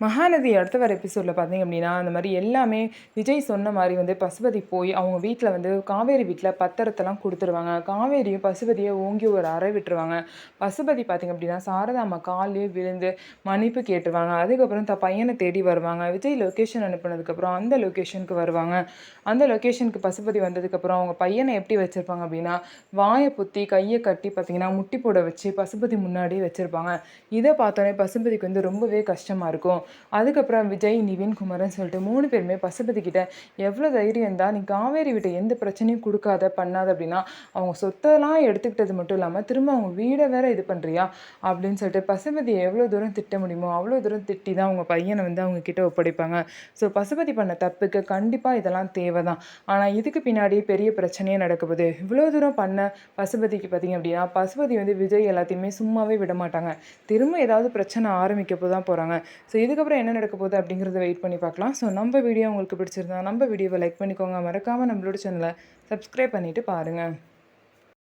மகாநதி அடுத்த வர எபிசோடில் பார்த்தீங்க அப்படின்னா, அந்த மாரி எல்லாமே விஜய் சொன்ன மாரி வந்து பசுபதி போய் அவங்க வீட்ல வந்து காவேரி வீட்ல பத்திரத்தெல்லாம் குடுத்துருவாங்க. காவேரியும் பசுபதிய ஓங்கி ஒரு அறை விட்டுருவாங்க. பசுபதி பார்த்தீங்க அப்படின்னா, சாரதா அம்மா கால்லயே விழுந்து மன்னிப்பு கேட்டுருவாங்க. அதுக்கப்புறம் பையன தேடி வருவாங்க. விஜய் லொகேஷன் அனுப்புனதுக்கப்புறம் அந்த லொகேஷனுக்கு வருவாங்க. அந்த லொகேஷனுக்கு பசுபதி வந்ததுக்கப்புறம் அவங்க பையன எப்படி வச்சிருப்பாங்க அப்படின்னா, வாய பொத்தி கைய கட்டி பார்த்தீங்கன்னா, முட்டி போட வச்சு பசுபதி முன்னாடி வச்சிருப்பாங்க. இத பார்த்தோனே பசுபதிக்கு வந்து ரொம்பவே கஷ்டமா இருக்கும். அதுக்கப்புறம் விஜய், நிவின், குமரன் சொல்லிட்டு 3 பேருமே பசுபதி கிட்ட எவ்வளோ தைரியம் இருந்தா நீ காவேரி வீட்ட எந்த பிரச்சனையும் குடுக்காத, பண்ணாத அப்படின்னா, அவங்க சொத்தெல்லாம் எடுத்துக்கிட்டது மட்டும் இல்லாம, திரும்ப அவங்க வீட வேற இது பண்றியா? அப்படின்னு சொல்லிட்டு பசுபதிய எவ்வளோ தூரம் திட்ட முடியுமோ, அவ்வளோ தூரம் திட்டி தான் அவங்க பையன வந்து அவங்க கிட்ட ஒப்படைப்பாங்க. ஸோ பசுபதி பண்ண தப்புக்கு கண்டிப்பா இதெல்லாம் தேவ தான். ஆனா இதுக்கு பின்னாடி பெரிய பிரச்சனையே நடக்க போகுது. இவ்வளோ தூரம் பண்ண பசுபதிக்கு பார்த்தீங்க அப்படின்னா, பசுபதி வந்து விஜய் எல்லாத்தையுமே சும்மாவே விட மாட்டாங்க. திரும்ப ஏதாவது பிரச்சனை ஆரம்பிக்க தான் போறாங்க. ஸோ இதுக்கப்புறம் என்ன நடக்க போகுது அப்படிங்கிறத வெயிட் பண்ணி பார்க்கலாம். ஸோ நம்ம வீடியோ உங்களுக்கு பிடிச்சிருந்தா நம்ம வீடியோவை லைக் பண்ணிக்கோங்க. மறக்காமல் நம்மளோட சேனலை சப்ஸ்கிரைப் பண்ணிவிட்டு பாருங்கள்.